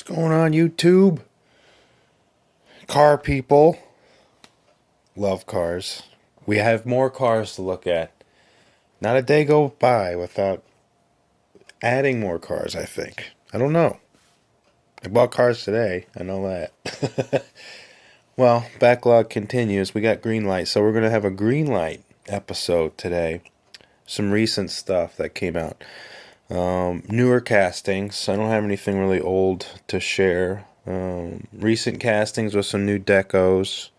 What's going on, YouTube? Car people. Love cars. We have more cars to look at. Not a day go by without adding more cars, I think. I don't know. I bought cars today. I know that. Well, backlog continues. We got Greenlight, so we're going to have a Greenlight episode today. Some recent stuff that came out. Newer castings. I don't have anything really old to share. Recent castings with some new decos.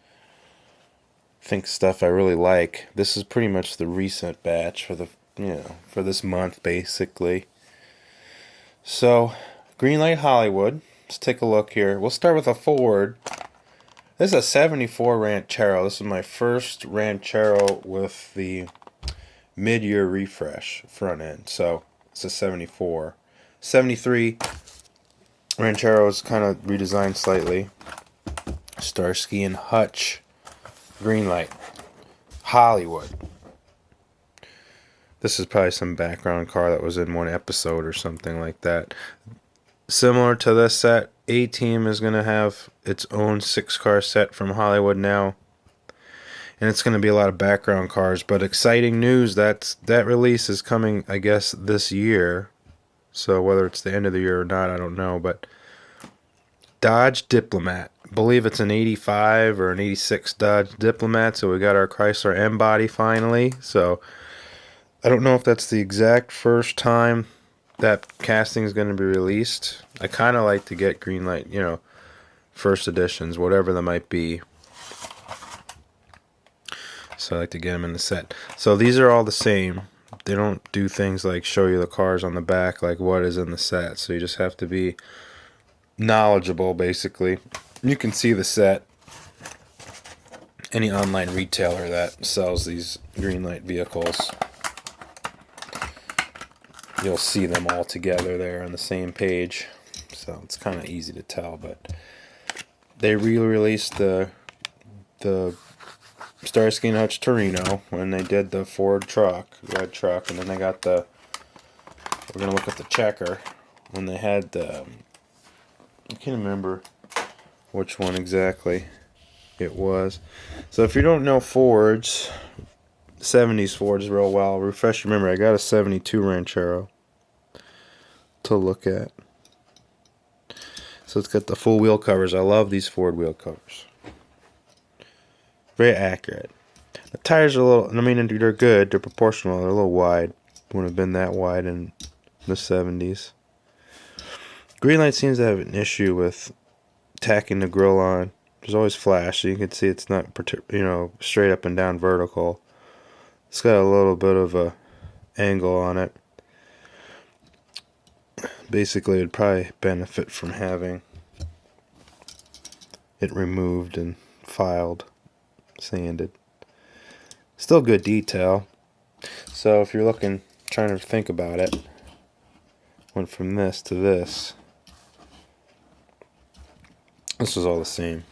I think stuff I really like. This is pretty much the recent batch for for this month basically. So, Greenlight Hollywood. Let's take a look here. We'll start with a Ford. This is a 74 Ranchero. This is my first Ranchero with the mid-year refresh front end. So, it's a 74. 73 Ranchero is kind of redesigned slightly. Starsky and Hutch. Greenlight. Hollywood. This is probably some background car that was in one episode or something like that. Similar to this set, A-Team is going to have its own 6-car set from Hollywood now. And it's going to be a lot of background cars. But exciting news, that release is coming, I guess, this year. So whether it's the end of the year or not, I don't know. But Dodge Diplomat. I believe it's an 85 or an 86 Dodge Diplomat. So we got our Chrysler M-Body finally. So I don't know if that's the exact first time that casting is going to be released. I kind of like to get Greenlight, first editions, whatever they might be. So I like to get them in the set. So these are all the same. They don't do things like show you the cars on the back, like what is in the set. So you just have to be knowledgeable, basically. You can see the set. Any online retailer that sells these Greenlight vehicles, you'll see them all together there on the same page. So it's kind of easy to tell, but they re-released the Starsky and Hutch Torino when they did the Ford truck, red truck, and then they got we're going to look at the Checker when they had I can't remember which one exactly it was. So if you don't know Fords, 70s Fords real well, refresh your memory. I got a 72 Ranchero to look at. So it's got the full wheel covers. I love these Ford wheel covers. Very accurate. The tires are a little, they're good. They're proportional. They're a little wide. Wouldn't have been that wide in the 70s. Greenlight seems to have an issue with tacking the grill on. There's always flash, so you can see it's not, straight up and down vertical. It's got a little bit of a angle on it. Basically, it'd probably benefit from having it removed and filed, sanded. Still good detail. So if you're trying to think about it, went from this to this. This was all the same.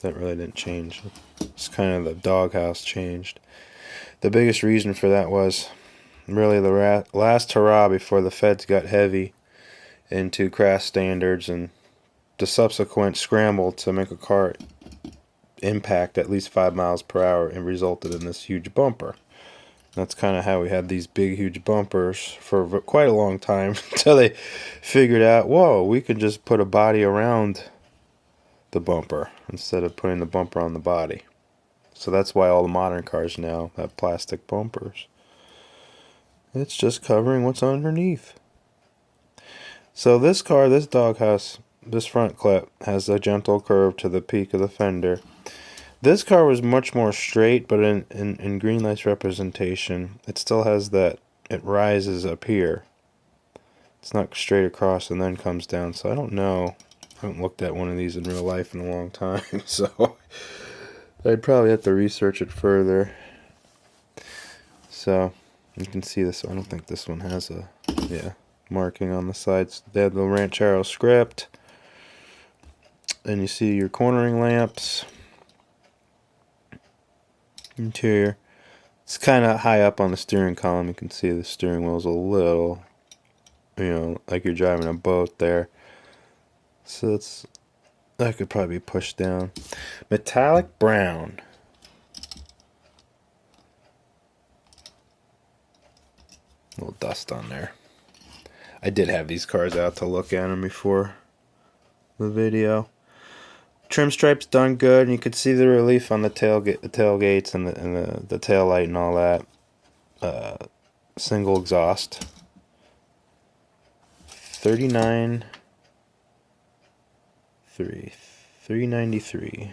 That really didn't change. It's kind of the doghouse changed. The biggest reason for that was really the last hurrah before the feds got heavy into crash standards and the subsequent scramble to make a car impact at least 5 miles per hour and resulted in this huge bumper. That's kind of how we had these big, huge bumpers for quite a long time until they figured out, whoa, we can just put a body around the bumper instead of putting the bumper on the body. So that's why all the modern cars now have plastic bumpers. It's just covering what's underneath. So this car, this doghouse, this front clip has a gentle curve to the peak of the fender. This car was much more straight, but in Greenlight's representation, it still has that, it rises up here. It's not straight across and then comes down, so I don't know. I haven't looked at one of these in real life in a long time, so I'd probably have to research it further. So you can see this. I don't think this one has a marking on the sides. They have the Ranchero script, and you see your cornering lamps. Interior. It's kind of high up on the steering column. You can see the steering wheel's a little, like you're driving a boat there. So that could probably be pushed down. Metallic brown. A little dust on there. I did have these cars out to look at them before the video. Trim stripes done good, and you could see the relief on the tailgates and the tail light and all that. Single exhaust. 393.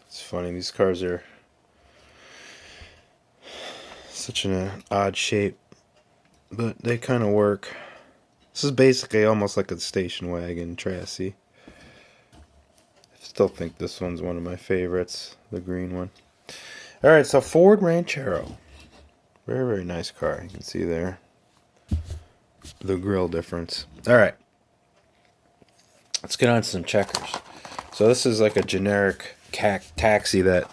It's funny, these cars are such an odd shape, but they kind of work. This is basically almost like a station wagon chassis. I still think this one's one of my favorites, the green one. Alright, so Ford Ranchero. Very, very nice car. You can see there the grille difference. Alright. Let's get on to some checkers. So this is like a generic taxi that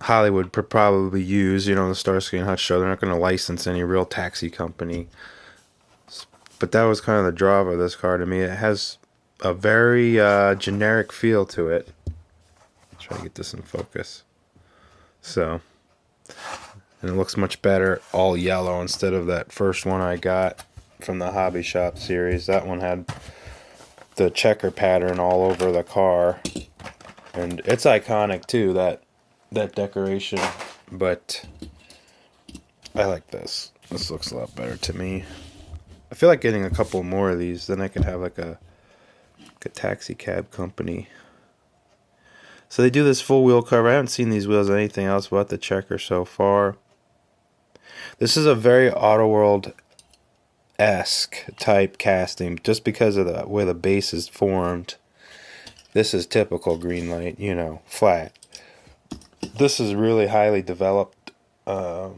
Hollywood would probably use. You know, the Starsky and Hutch show. They're not going to license any real taxi company. But that was kind of the draw of this car to me. It has a very generic feel to it. Let's try to get this in focus. So, and it looks much better all yellow instead of that first one I got from the Hobby Shop series. That one had the checker pattern all over the car, and it's iconic too, that decoration. But I like this. This looks a lot better to me. I feel like getting a couple more of these, then I could have like a taxi cab company. So they do this full wheel cover. I haven't seen these wheels on anything else but the checker so far. This is a very Autoworld-esque type casting, just because of the way the base is formed. This is typical Greenlight, you know, flat. This is really highly developed. I'll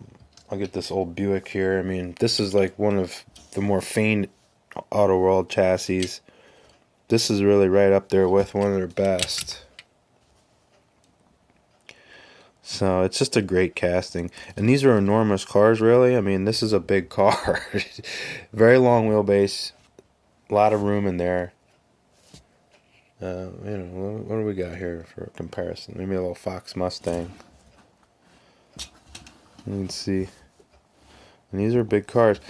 get this old Buick here. I mean, this is like one of the more famed Autoworld chassis. This is really right up there with one of their best. So it's just a great casting. And these are enormous cars, really. I mean, this is a big car. Very long wheelbase. A lot of room in there. You know, what do we got here for comparison? Maybe a little Fox Mustang. You can see. And these are big cars.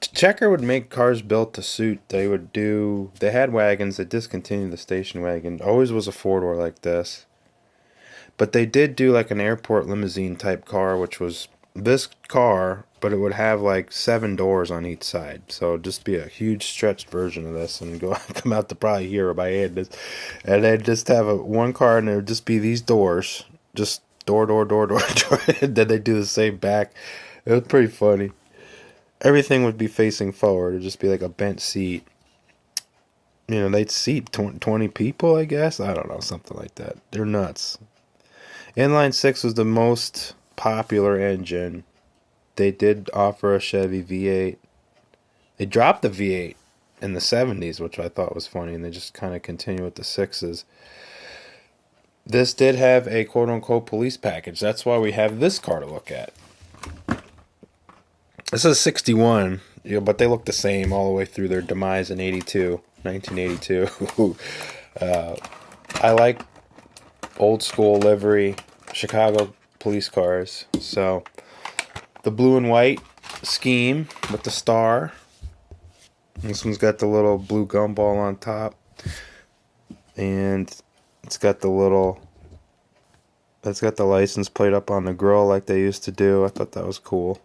Checker would make cars built to suit. They had wagons. They discontinued the station wagon. Always was a four-door like this. But they did do like an airport limousine type car, which was this car, but it would have like 7 doors on each side. So it'd just be a huge stretched version of this, and come out to probably here by hand. And they'd just have one car, and it would just be these doors. Just door. And then they do the same back. It was pretty funny. Everything would be facing forward. It'd just be like a bent seat. You know, they'd seat 20 people, I guess. I don't know, something like that. They're nuts. Inline 6 was the most popular engine. They did offer a Chevy V8. They dropped the V8 in the 70s, which I thought was funny, and they just kind of continue with the 6s. This did have a quote-unquote police package. That's why we have this car to look at. This is 61, but they look the same all the way through their demise in 1982. I like old school livery, Chicago police cars. So the blue and white scheme with the star. This one's got the little blue gumball on top, and it's got the license plate up on the grill like they used to do. I thought that was cool.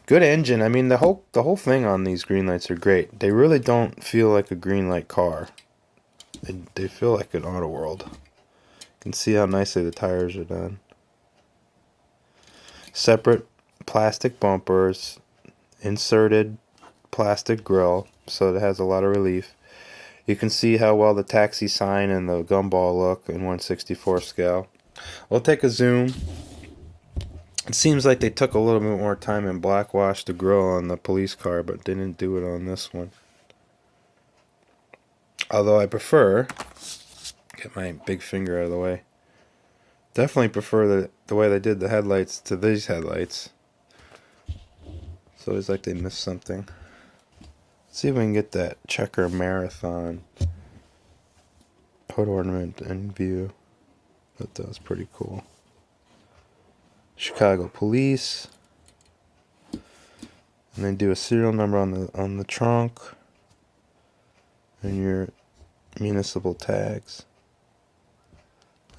Good engine. I mean, the whole thing on these Greenlights are great. They really don't feel like a Greenlight car. They feel like an Autoworld. You can see how nicely the tires are done. Separate plastic bumpers, inserted plastic grille, so it has a lot of relief. You can see how well the taxi sign and the gumball look in 1/64 scale. We'll take a zoom. It seems like they took a little bit more time and blackwashed the grille on the police car, but they didn't do it on this one. Although I prefer, get my big finger out of the way, Definitely prefer the way they did the headlights to these headlights. It's always like they missed something. Let's see if we can get that checker marathon hood ornament in view. That was pretty cool. Chicago Police. And they do a serial number on the trunk. And your municipal tags.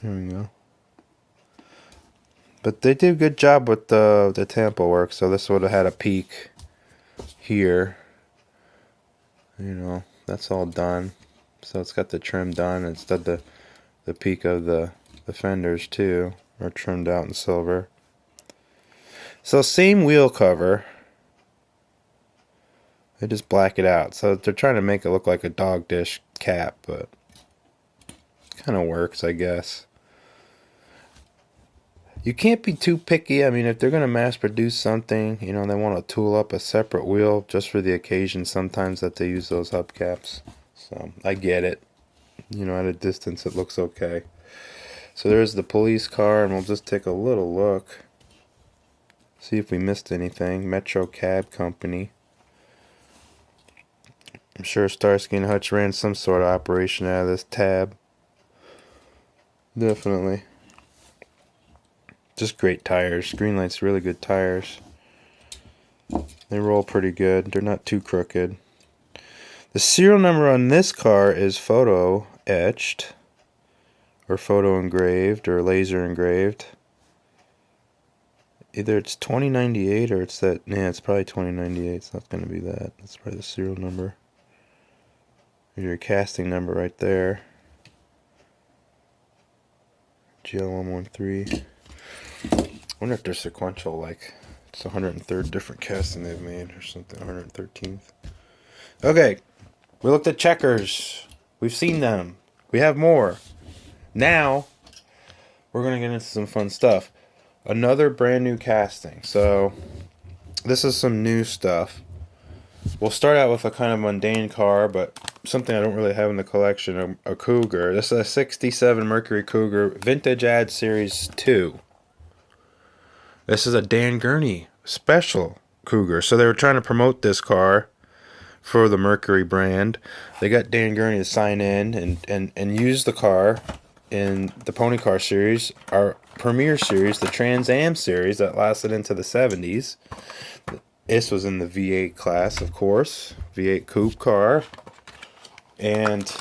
There we go. But they did a good job with the tempo work, so this would have had a peak here. You know, that's all done. So it's got the trim done. Instead the peak of the fenders too are trimmed out in silver. So same wheel cover. They just black it out. So they're trying to make it look like a dog dish cap, but it kind of works, I guess. You can't be too picky. I mean, if they're going to mass produce something, you know, they want to tool up a separate wheel just for the occasion sometimes that they use those hubcaps. So I get it. You know, at a distance it looks okay. So there's the police car, and we'll just take a little look. See if we missed anything. Metro Cab Company. I'm sure Starsky and Hutch ran some sort of operation out of this tab. Definitely. Just great tires. Greenlight's really good tires. They roll pretty good. They're not too crooked. The serial number on this car is photo etched, or photo engraved, or laser engraved. Either it's 2098 or it's that. Yeah, it's probably 2098. It's not going to be that. That's probably the serial number. There's your casting number right there. GL113. I wonder if they're sequential, like it's 103rd different casting they've made or something, 113th. Okay, we looked at checkers. We've seen them. We have more. Now, we're going to get into some fun stuff. Another brand new casting. So, this is some new stuff. We'll start out with a kind of mundane car, but something I don't really have in the collection, a Cougar. This is a 67 Mercury Cougar Vintage Ad Series 2. This is a Dan Gurney special Cougar. So they were trying to promote this car for the Mercury brand. They got Dan Gurney to sign in and use the car in the Pony Car series, our premier series, the Trans Am series that lasted into the 70s. This was in the V8 class, of course. V8 coupe car. And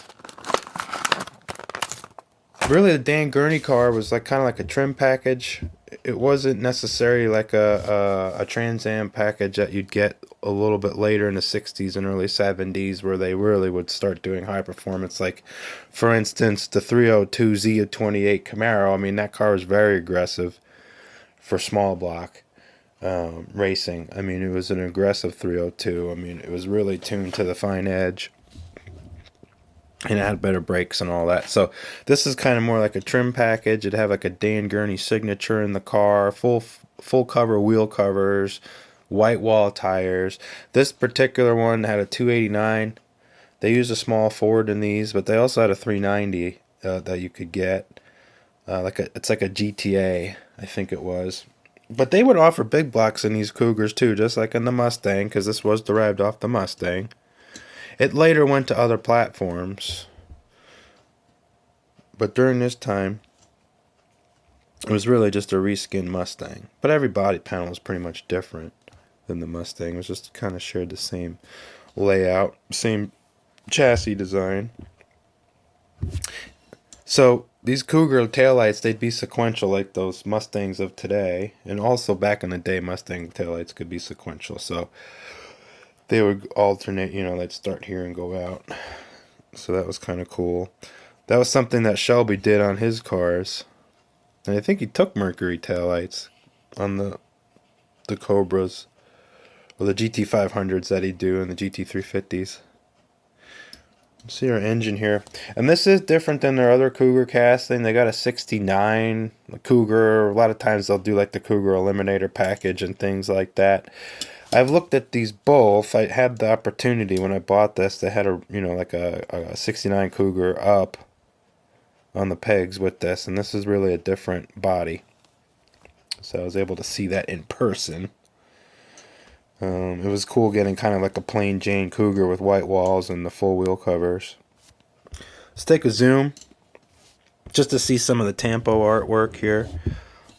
really the Dan Gurney car was like kind of like a trim package. It wasn't necessarily like a Trans Am package that you'd get a little bit later in the 60s and early 70s where they really would start doing high performance. Like, for instance, the 302 Z28 Camaro. I mean, that car was very aggressive for small block racing. I mean, it was an aggressive 302. I mean, it was really tuned to the fine edge. And it had better brakes and all that. So this is kind of more like a trim package. It'd have like a Dan Gurney signature in the car, full cover wheel covers, white wall tires. This particular one had a 289. They used a small Ford in these, but they also had a 390 that you could get. It's like a GTA, I think it was. But they would offer big blocks in these Cougars too, just like in the Mustang, because this was derived off the Mustang. It later went to other platforms, but during this time, it was really just a reskinned Mustang. But every body panel was pretty much different than the Mustang. It was just kind of shared the same layout, same chassis design. So these Cougar taillights, they'd be sequential like those Mustangs of today. And also back in the day, Mustang taillights could be sequential. So they would alternate, you know, they'd start here and go out. So that was kind of cool. That was something that Shelby did on his cars. And I think he took Mercury taillights on the Cobras. Or the GT500s that he'd do and the GT350s. See our engine here. And this is different than their other Cougar casting. They got a 69 Cougar. A lot of times they'll do like the Cougar Eliminator package and things like that. I've looked at these both. I had the opportunity when I bought this. They had a, you know, like a 69 Cougar up on the pegs with this, and this is really a different body. So I was able to see that in person. It was cool getting kind of like a plain Jane Cougar with white walls and the full wheel covers. Let's take a zoom just to see some of the Tampo artwork here.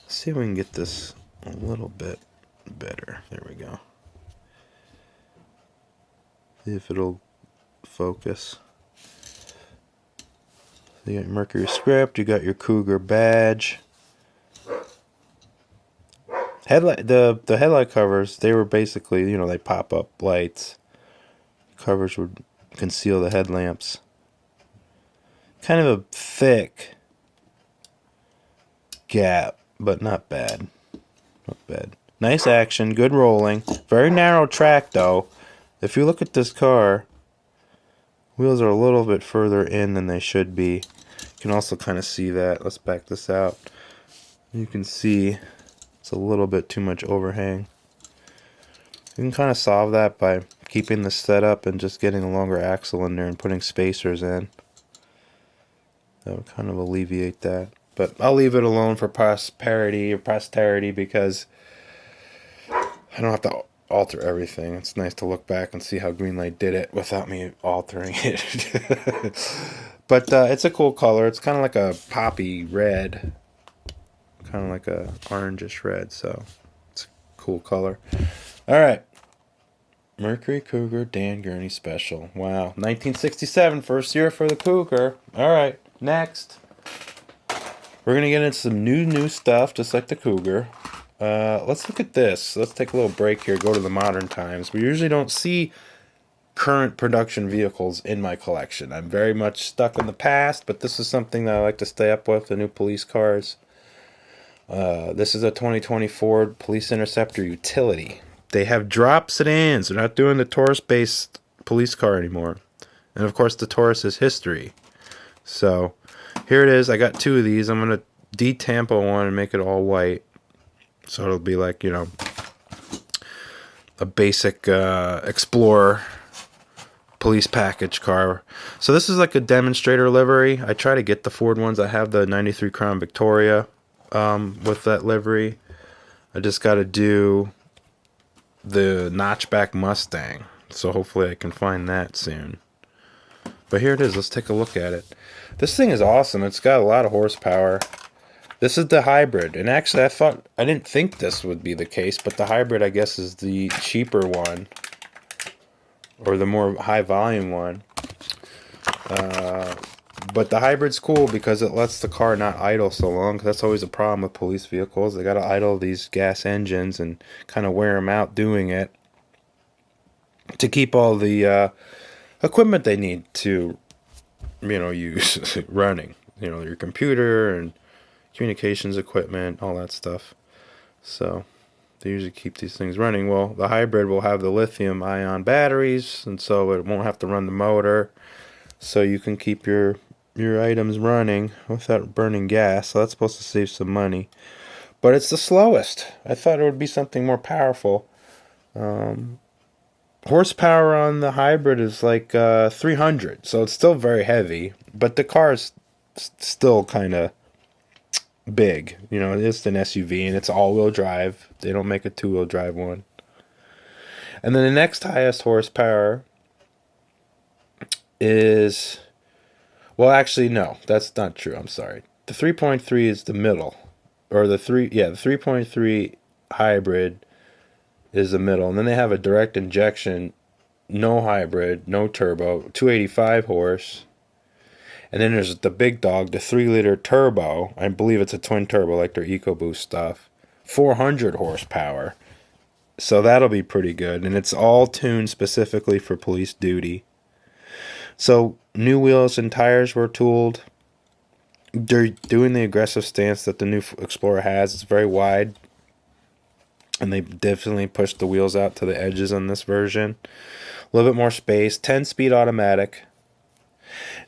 Let's see if we can get this a little bit better. There we go. See if it'll focus. So you got your Mercury script, you got your Cougar badge. The headlight covers, they were basically, you know, they pop up lights. Covers would conceal the headlamps. Kind of a thick gap, but not bad. Not bad. Nice action, good rolling. Very narrow track though. If you look at this car, wheels are a little bit further in than they should be. You can also kind of see that. Let's back this out. You can see it's a little bit too much overhang. You can kind of solve that by keeping the setup and just getting a longer axle in there and putting spacers in. That would kind of alleviate that. But I'll leave it alone for posterity because I don't have to alter everything. It's nice to look back and see how Greenlight did it without me altering it. But it's a cool color. It's kind of like a poppy red. Kind of like a orangish red, so it's a cool color. Alright. Mercury Cougar Dan Gurney Special. Wow. 1967, first year for the Cougar. Alright, next. We're going to get into some new stuff, just like the Cougar. Let's look at this. Let's take a little break here, go to the modern times. We usually don't see current production vehicles in my collection. I'm very much stuck in the past, but this is something that I like to stay up with, the new police cars. This is a 2020 Ford Police Interceptor Utility. They have drop sedans. They're not doing the Taurus-based police car anymore. And of course, the Taurus is history. So here it is. I got two of these. I'm going to de-tampo one and make it all white. So it'll be like, you know, a basic Explorer police package car. So this is like a demonstrator livery. I try to get the Ford ones. I have the 93 Crown Victoria with that livery. I just got to do the notchback Mustang. So hopefully I can find that soon. But here it is. Let's take a look at it. This thing is awesome. It's got a lot of horsepower. This is the hybrid. And actually, I didn't think this would be the case, but the hybrid, I guess, is the cheaper one. Or the more high volume one. But the hybrid's cool because it lets the car not idle so long. 'Cause that's always a problem with police vehicles. They got to idle these gas engines and kind of wear them out doing it to keep all the equipment they need to, you know, use running. You know, your computer and communications equipment, all that stuff. So they usually keep these things running. Well, the hybrid will have the lithium-ion batteries, and so it won't have to run the motor. So you can keep your items running without burning gas. So that's supposed to save some money. But it's the slowest. I thought it would be something more powerful. Horsepower on the hybrid is like 300. So it's still very heavy. But the car is still kind of big. You know, it's an SUV and it's all-wheel drive. They don't make a two-wheel drive one. And then the next highest horsepower is... Well, actually, no. That's not true. I'm sorry. The 3.3 is the middle. Or the 3.3 hybrid is the middle. And then they have a direct injection, no hybrid, no turbo, 285 horse. And then there's the big dog, the 3-liter turbo. I believe it's a twin turbo like their EcoBoost stuff. 400 horsepower. So that'll be pretty good. And it's all tuned specifically for police duty. So new wheels and tires were tooled. They're doing the aggressive stance that the new Explorer has. It's very wide. And they definitely pushed the wheels out to the edges on this version. A little bit more space. 10-speed automatic.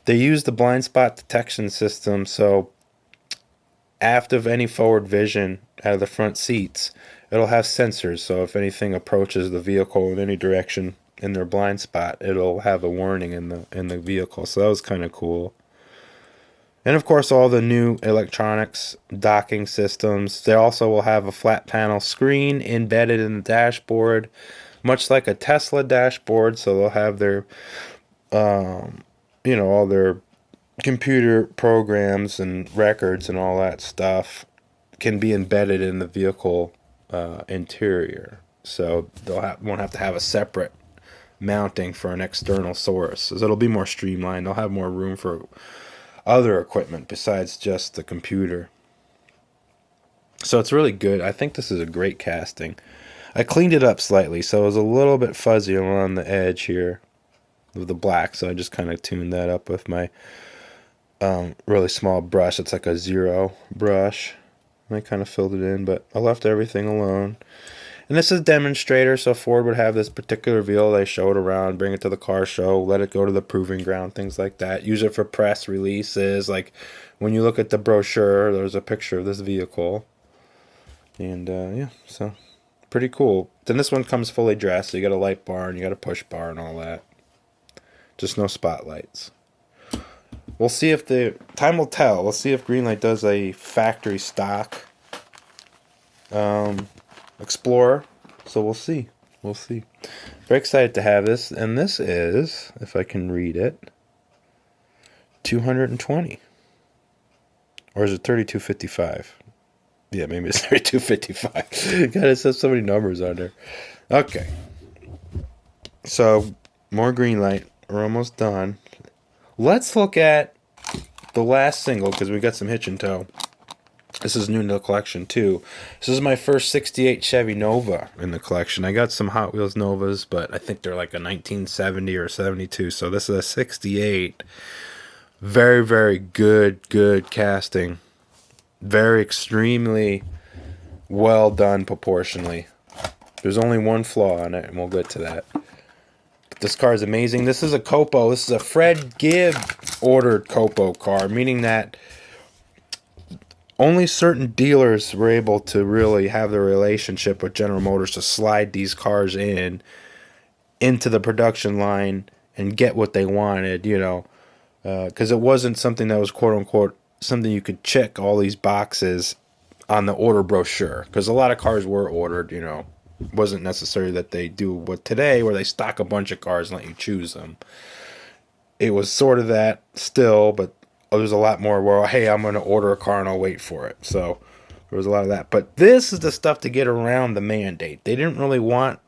They use the blind spot detection system, so after any forward vision out of the front seats, it'll have sensors. So if anything approaches the vehicle in any direction in their blind spot, it'll have a warning in the vehicle. So that was kind of cool. And of course, all the new electronics, docking systems. They also will have a flat panel screen embedded in the dashboard, much like a Tesla dashboard. So they'll have their, all their computer programs and records and all that stuff can be embedded in the vehicle interior. So won't have to have a separate mounting for an external source. So it'll be more streamlined. They'll have more room for other equipment besides just the computer. So it's really good. I think this is a great casting. I cleaned it up slightly, so it was a little bit fuzzy around the edge here with the black, so I just kind of tuned that up with my really small brush. It's like a 0 brush. I kind of filled it in, but I left everything alone. And this is a demonstrator, so Ford would have this particular vehicle. They show it around, bring it to the car show, let it go to the proving ground, things like that. Use it for press releases. Like when you look at the brochure, there's a picture of this vehicle. And yeah, so pretty cool. Then this one comes fully dressed. So you got a light bar and you got a push bar and all that. Just no spotlights. We'll see if time will tell. We'll see if Greenlight does a factory stock Explorer. So we'll see. We'll see. Very excited to have this. And this is, if I can read it, 220. Or is it 3255? Yeah, maybe it's 3255. God, it says so many numbers on there. Okay. So, more Greenlight. We're almost done. Let's look at the last single, because we got some Hitch and Toe. This is new to the collection, too. This is my first 68 Chevy Nova in the collection. I got some Hot Wheels Novas, but I think they're like a 1970 or 72. So this is a 68. Very, very good casting. Very extremely well done proportionally. There's only one flaw on it, and we'll get to that. But this car is amazing. This is a COPO. This is a Fred Gibb ordered COPO car, meaning that only certain dealers were able to really have the relationship with General Motors to slide these cars into the production line and get what they wanted, because it wasn't something that was quote unquote something you could check all these boxes on the order brochure, because a lot of cars were ordered, it wasn't necessary that they do what today where they stock a bunch of cars and let you choose them. It was sort of that still, but there's a lot more where, hey, I'm going to order a car and I'll wait for it. So there was a lot of that. But this is the stuff to get around the mandate. They didn't really want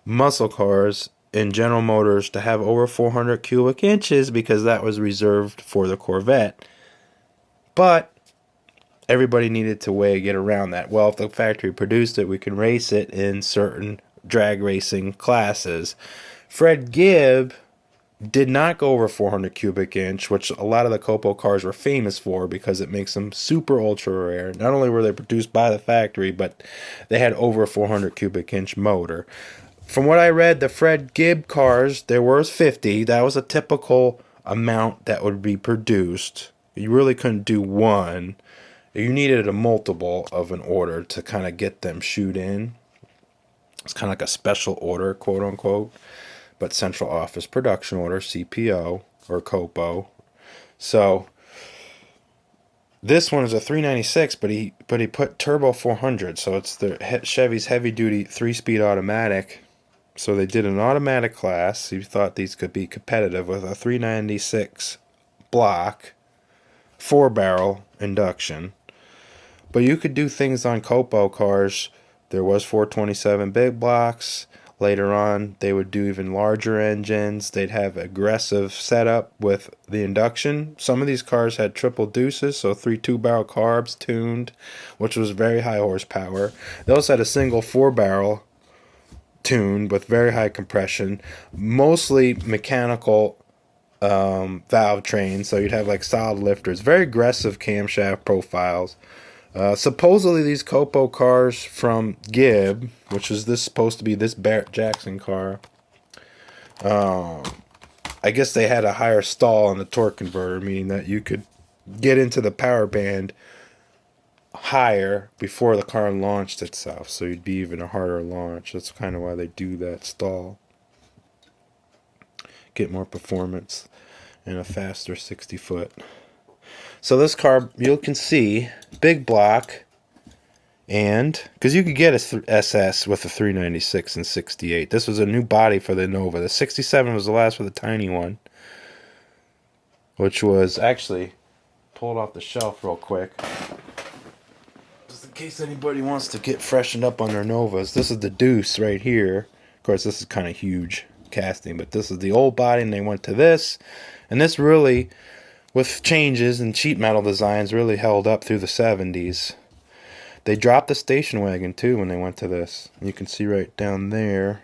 muscle cars in General Motors to have over 400 cubic inches because that was reserved for the Corvette. But everybody needed to get around that. Well, if the factory produced it, we can race it in certain drag racing classes. Fred Gibb did not go over 400 cubic inch, which a lot of the COPO cars were famous for because it makes them super ultra rare. Not only were they produced by the factory, but they had over a 400 cubic inch motor. From what I read, the Fred Gibb cars, there was 50. That was a typical amount that would be produced. You really couldn't do one. You needed a multiple of an order to kind of get them shoot in. It's kind of like a special order, quote unquote. But Central Office Production Order, CPO, or COPO. So, this one is a 396, but he put turbo 400, so it's the Chevy's heavy-duty 3-speed automatic. So they did an automatic class. He thought these could be competitive with a 396 block, 4-barrel induction. But you could do things on COPO cars. There was 427 big blocks. Later on, they would do even larger engines. They'd have aggressive setup with the induction. Some of these cars had triple deuces, so 3 2-barrel carbs tuned, which was very high horsepower. They also had a single 4-barrel tuned with very high compression, mostly mechanical valve trains, so you'd have like solid lifters, very aggressive camshaft profiles. Supposedly these COPO cars from Gibb, which is supposed to be this Barrett Jackson car, I guess they had a higher stall on the torque converter, meaning that you could get into the power band higher before the car launched itself, so you'd be even a harder launch. That's kind of why they do that stall. Get more performance and a faster 60-foot. So this car, you can see, big block, and because you could get a SS with a 396 and 68. This was a new body for the Nova. The 67 was the last with a tiny one, which was actually pulled off the shelf real quick. Just in case anybody wants to get freshened up on their Novas. This is the Deuce right here. Of course, this is kind of huge casting, but this is the old body, and they went to this. And this really, with changes and sheet metal designs, really held up through the 70s. They dropped the station wagon, too, when they went to this. You can see right down there.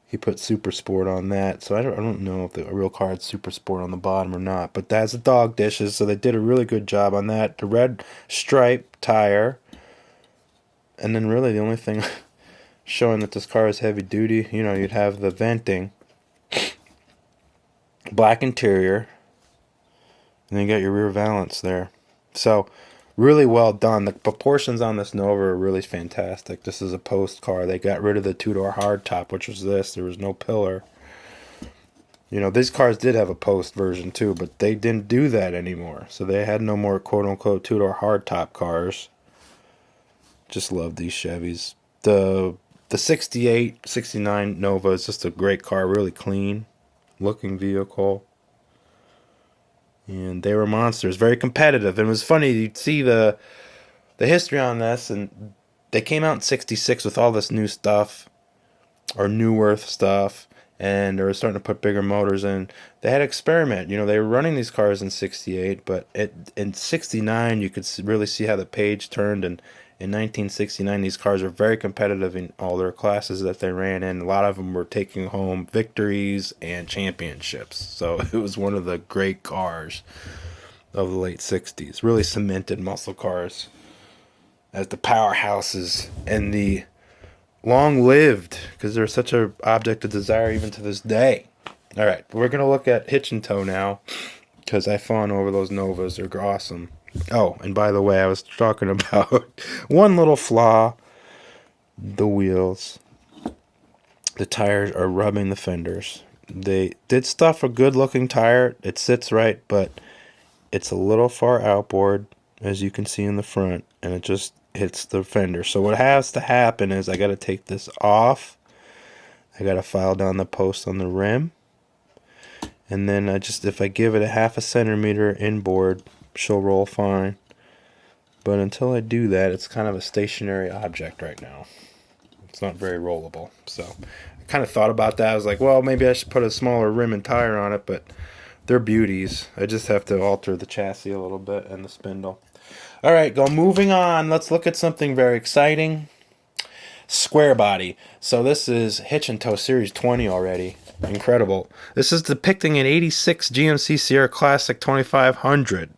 He put Super Sport on that. So I don't know if the real car had Super Sport on the bottom or not. But that's the dog dishes, so they did a really good job on that. The red stripe tire. And then really the only thing showing that this car is heavy duty, you know, you'd have the venting. Black interior. And then you got your rear valance there. So really well done. The proportions on this Nova are really fantastic. This is a post car. They got rid of the two-door hardtop, which was this. There was no pillar. You know, these cars did have a post version too, but they didn't do that anymore. So they had no more quote-unquote two-door hardtop cars. Just love these Chevys. The 68, 69 Nova is just a great car. Really clean looking vehicle. And they were monsters, very competitive. And it was funny, you'd see the history on this, and they came out in 66 with all this new stuff, or new Earth stuff, and they were starting to put bigger motors in. They had to experiment. You know, they were running these cars in 68, but in 69, you could really see how the page turned, and in 1969, these cars are very competitive in all their classes that they ran in. A lot of them were taking home victories and championships. So it was one of the great cars of the late 60s. Really cemented muscle cars as the powerhouses and the long-lived, because they're such an object of desire even to this day. All right, we're going to look at Hitch and Toe now, because I fawn over those Novas. They're awesome. Oh, and by the way, I was talking about one little flaw. The wheels. The tires are rubbing the fenders. They did stuff a good looking tire. It sits right, but it's a little far outboard, as you can see in the front, and it just hits the fender. So what has to happen is I got to take this off. I got to file down the post on the rim. And then if I give it a half a centimeter inboard, she'll roll fine. But until I do that, it's kind of a stationary object right now. It's not very rollable. So I kind of thought about that. I was like, well, maybe I should put a smaller rim and tire on it, but they're beauties. I just have to alter the chassis a little bit and the spindle. All right, moving on. Let's look at something very exciting. Square body. So this is Hitch and Toe Series 20 already. Incredible. This is depicting an 86 GMC Sierra Classic 2500.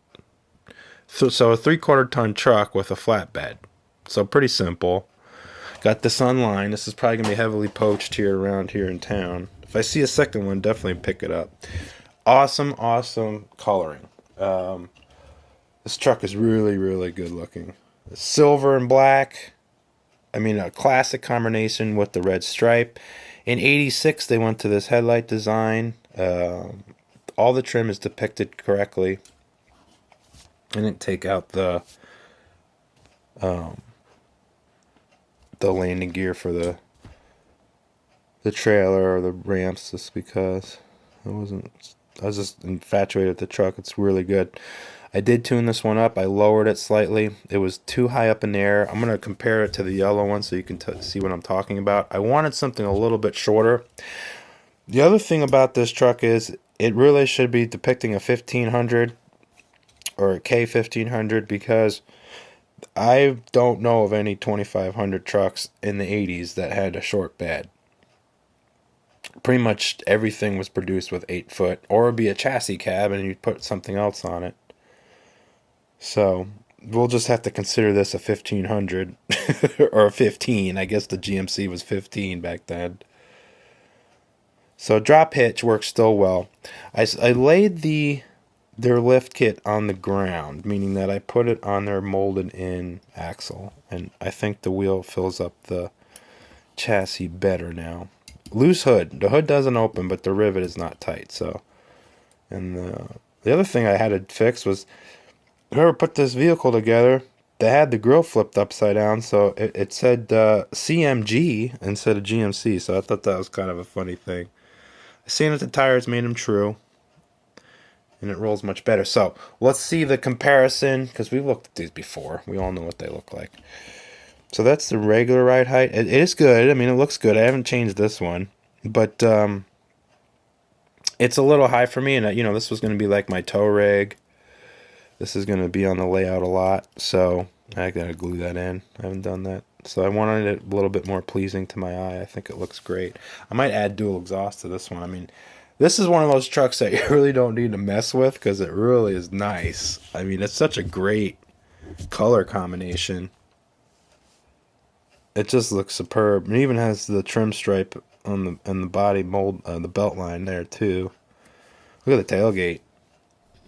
So a 3/4 ton truck with a flatbed. So pretty simple. Got this online. This is probably going to be heavily poached around here in town. If I see a second one, definitely pick it up. Awesome, awesome coloring. This truck is really, really good looking. Silver and black. I mean, a classic combination with the red stripe. In 86, they went to this headlight design. All the trim is depicted correctly. I didn't take out the landing gear for the trailer or the ramps, just because I was just infatuated with the truck. It's really good. I did tune this one up. I lowered it slightly. It was too high up in the air. I'm going to compare it to the yellow one so you can see what I'm talking about. I wanted something a little bit shorter. The other thing about this truck is it really should be depicting a 1500 or a K1500, because I don't know of any 2500 trucks in the 80s that had a short bed. Pretty much everything was produced with 8 foot, or it'd be a chassis cab and you'd put something else on it. So we'll just have to consider this a 1500 or a 15. I guess the GMC was 15 back then. So drop hitch works still well. I laid their lift kit on the ground, meaning that I put it on their molded in axle, and I think the wheel fills up the chassis better now. Loose hood. The hood doesn't open, but the rivet is not tight. So, and The other thing I had to fix was whoever put this vehicle together, they had the grill flipped upside down, so it said CMG instead of GMC, so I thought that was kind of a funny thing. Seeing that the tires made them true, and it rolls much better. So let's see the comparison, because we've looked at these before. We all know what they look like. So that's the regular ride height. It is good. I mean, it looks good. I haven't changed this one, but it's a little high for me, and this was going to be like my tow rig. This is going to be on the layout a lot, so I got to glue that in. I haven't done that. So I wanted it a little bit more pleasing to my eye. I think it looks great. I might add dual exhaust to this one. I mean, this is one of those trucks that you really don't need to mess with because it really is nice. I mean, it's such a great color combination. It just looks superb. It even has the trim stripe on the body mold, the belt line there too. Look at the tailgate.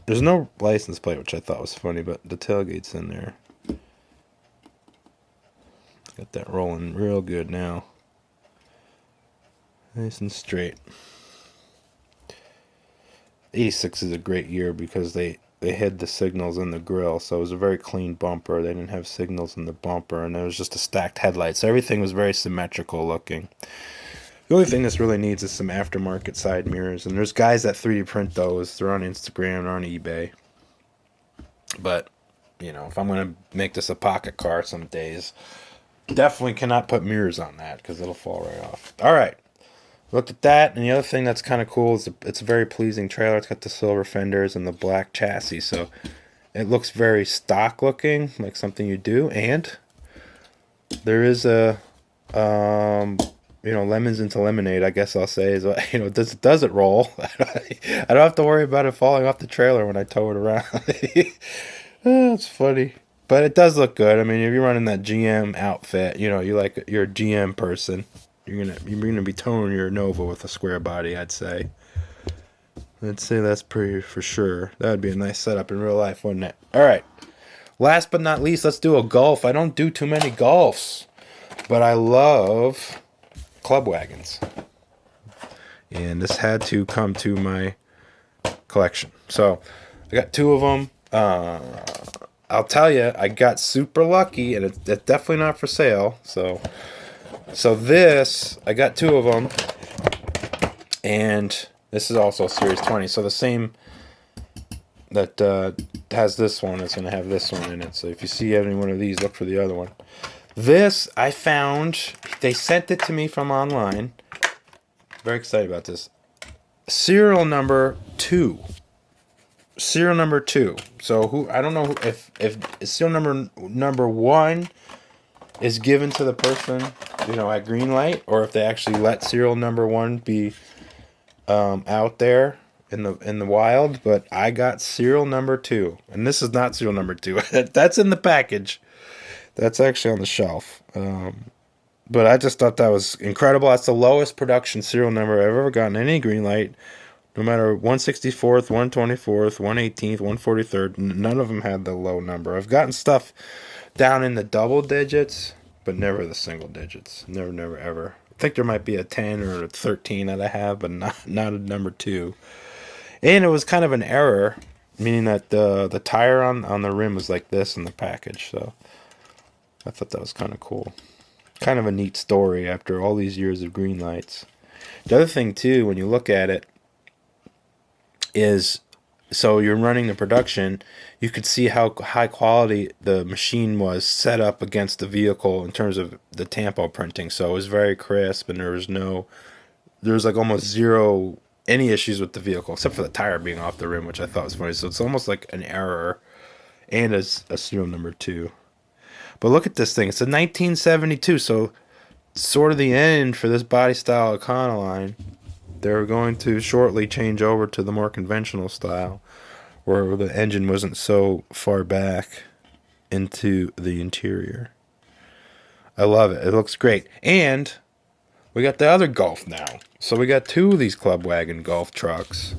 There's no license plate, which I thought was funny, but the tailgate's in there. Got that rolling real good now. Nice and straight. 86 is a great year because they hid the signals in the grill, so it was a very clean bumper. They didn't have signals in the bumper, and there was just a stacked headlight, so everything was very symmetrical looking. The only thing this really needs is some aftermarket side mirrors, and there's guys that 3D print those. They're on Instagram, they're on eBay. But, if I'm going to make this a pocket car some days, definitely cannot put mirrors on that because it'll fall right off. All right. Looked at that, and the other thing that's kind of cool is it's a very pleasing trailer. It's got the silver fenders and the black chassis, so it looks very stock looking, like something you do. And there is a, lemons into lemonade, I guess I'll say, is does it roll? I don't have to worry about it falling off the trailer when I tow it around. It's funny, but it does look good. I mean, if you're running that GM outfit, you're a GM person. You're gonna be towing your Nova with a square body, I'd say. I'd say that's pretty for sure. That would be a nice setup in real life, wouldn't it? All right. Last but not least, let's do a Golf. I don't do too many Golfs, but I love club wagons, and this had to come to my collection. So I got two of them. I'll tell you, I got super lucky, and it's definitely not for sale. So this, I got two of them, and this is also Series 20. So the same that has this one is going to have this one in it. So if you see any one of these, look for the other one. This, I found, they sent it to me from online. Very excited about this. Serial number 2. Serial number 2. So I don't know if serial number 1 is given to the person, at Greenlight, or if they actually let serial number 1 be out there in the wild. But I got serial number 2, and this is not serial number 2. That's in the package. That's actually on the shelf. But I just thought that was incredible. That's the lowest production serial number I've ever gotten any Greenlight. No matter 164th, 124th, 118th, 143rd, none of them had the low number. I've gotten stuff down in the double digits, but never the single digits. Never, ever. I think there might be a 10 or a 13 that I have, but not a number 2. And it was kind of an error, meaning that the tire on the rim was like this in the package. So I thought that was kind of cool. Kind of a neat story after all these years of Greenlights. The other thing, too, when you look at it, is so you're running the production, you could see how high quality the machine was set up against the vehicle in terms of the tampo printing. So it was very crisp, and there was like almost zero any issues with the vehicle except for the tire being off the rim, which I thought was funny. So it's almost like an error, and a serial number 2. But look at this thing. It's a 1972, so sort of the end for this body style Econoline. They're going to shortly change over to the more conventional style, where the engine wasn't so far back into the interior. I love it. It looks great. And we got the other Golf now. So we got 2 of these Club Wagon Golf trucks.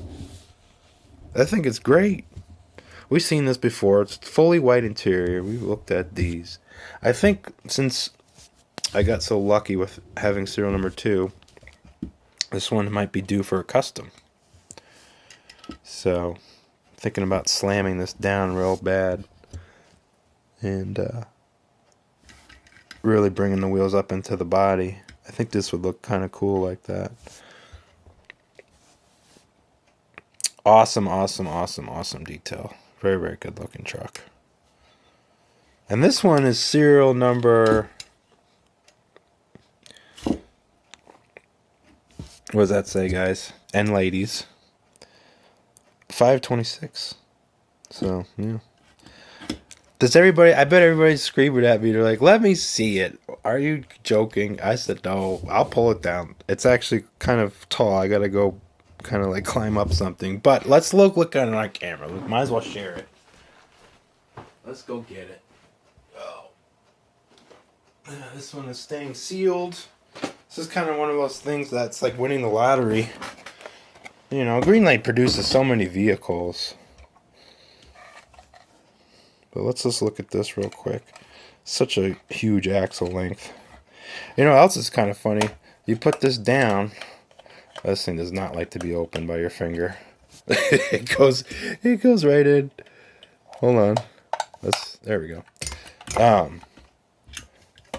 I think it's great. We've seen this before. It's fully white interior. We've looked at these. I think since I got so lucky with having serial number 2, this one might be due for a custom. So thinking about slamming this down real bad and really bringing the wheels up into the body. I think this would look kind of cool like that. Awesome, awesome, awesome, awesome detail. Very, very good looking truck. And this one is serial number... What does that say, guys? And ladies. 526. So, yeah. Does everybody... I bet everybody's screaming at me. They're like, let me see it. Are you joking? I said, no. I'll pull it down. It's actually kind of tall. I gotta go kind of like climb up something. But let's look at it on camera. Might as well share it. Let's go get it. Oh. This one is staying sealed. This is kind of one of those things that's like winning the lottery. You know, Greenlight produces so many vehicles. But let's just look at this real quick. Such a huge axle length. You know what else is kind of funny? You put this down. This thing does not like to be opened by your finger. it goes right in. Hold on. There we go.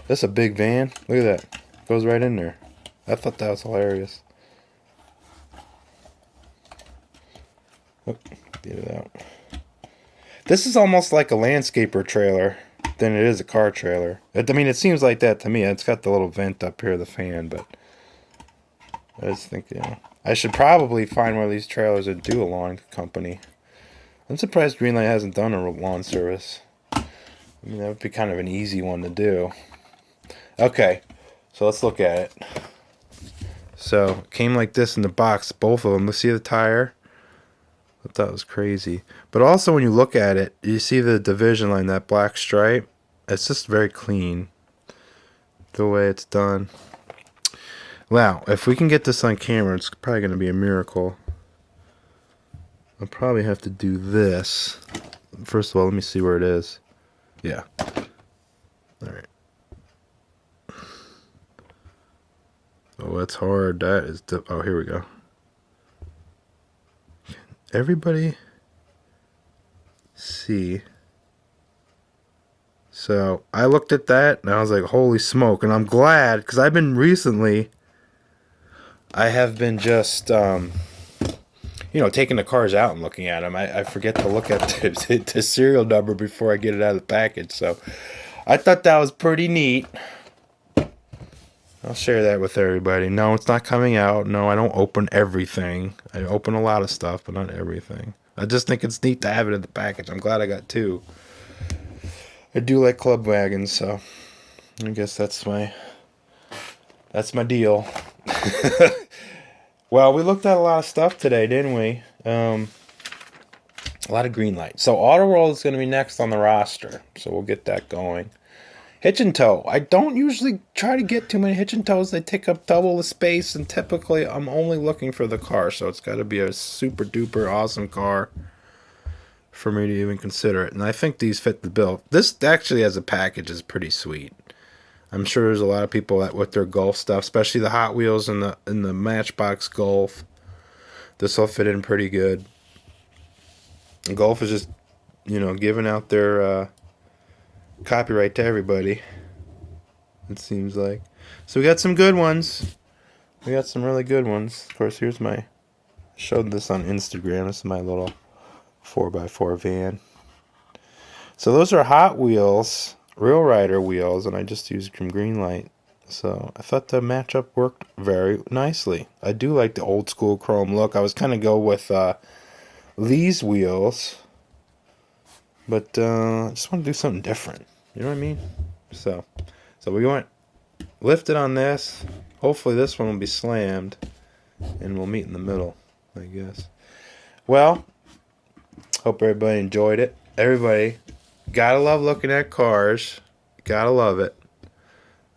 That's a big van. Look at that. Goes right in there. I thought that was hilarious. Oh, get it out. This is almost like a landscaper trailer than it is a car trailer. I mean, it seems like that to me. It's got the little vent up here, the fan, but I just think, you know, I should probably find one of these trailers and do a lawn company. I'm surprised Greenlight hasn't done a lawn service. I mean, that would be kind of an easy one to do. Okay, so let's look at it. So, it came like this in the box, both of them. Let's see the tire. I thought that was crazy. But also, when you look at it, you see the division line, that black stripe. It's just very clean, the way it's done. Wow, if we can get this on camera, it's probably going to be a miracle. I'll probably have to do this. First of all, let me see where it is. Yeah. Alright. Oh, that's hard. That is... Oh, here we go. Everybody see. So, I looked at that, and I was like, holy smoke. And I'm glad, because I've been recently... I have been just... you know, taking the cars out and looking at them. I forget to look at the serial number before I get it out of the package. So I thought that was pretty neat. I'll share that with everybody. No, it's not coming out. No, I don't open everything. I open a lot of stuff, but not everything. I just think it's neat to have it in the package. I'm glad I got two. I do like club wagons, so I guess that's my deal. Well, we looked at a lot of stuff today, didn't we? A lot of Greenlight. So, Auto World is going to be next on the roster. So, we'll get that going. Hitch and Toe. I don't usually try to get too many Hitch and Toes. They take up double the space, and typically I'm only looking for the car. So, it's got to be a super duper awesome car for me to even consider it. And I think these fit the bill. This actually, as a package, is pretty sweet. I'm sure there's a lot of people that with their Golf stuff, especially the Hot Wheels and the Matchbox Golf. This will fit in pretty good. And Golf is just, you know, giving out their copyright to everybody. It seems like. So we got some good ones. We got some really good ones. Of course, here's I showed this on Instagram. This is my little 4x4 van. So those are Hot Wheels. Real Rider wheels, and I just used from Greenlight. So I thought the matchup worked very nicely. I do like the old school chrome look. I was kind of go with these wheels, but I just want to do something different. You know what I mean? So we went lifted on this. Hopefully this one will be slammed, and we'll meet in the middle, I guess. Well, hope everybody enjoyed it. Everybody. Gotta love looking at cars. Gotta love it.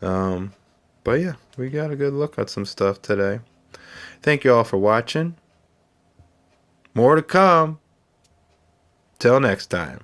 But yeah, we got a good look at some stuff today. Thank you all for watching. More to come. Till next time.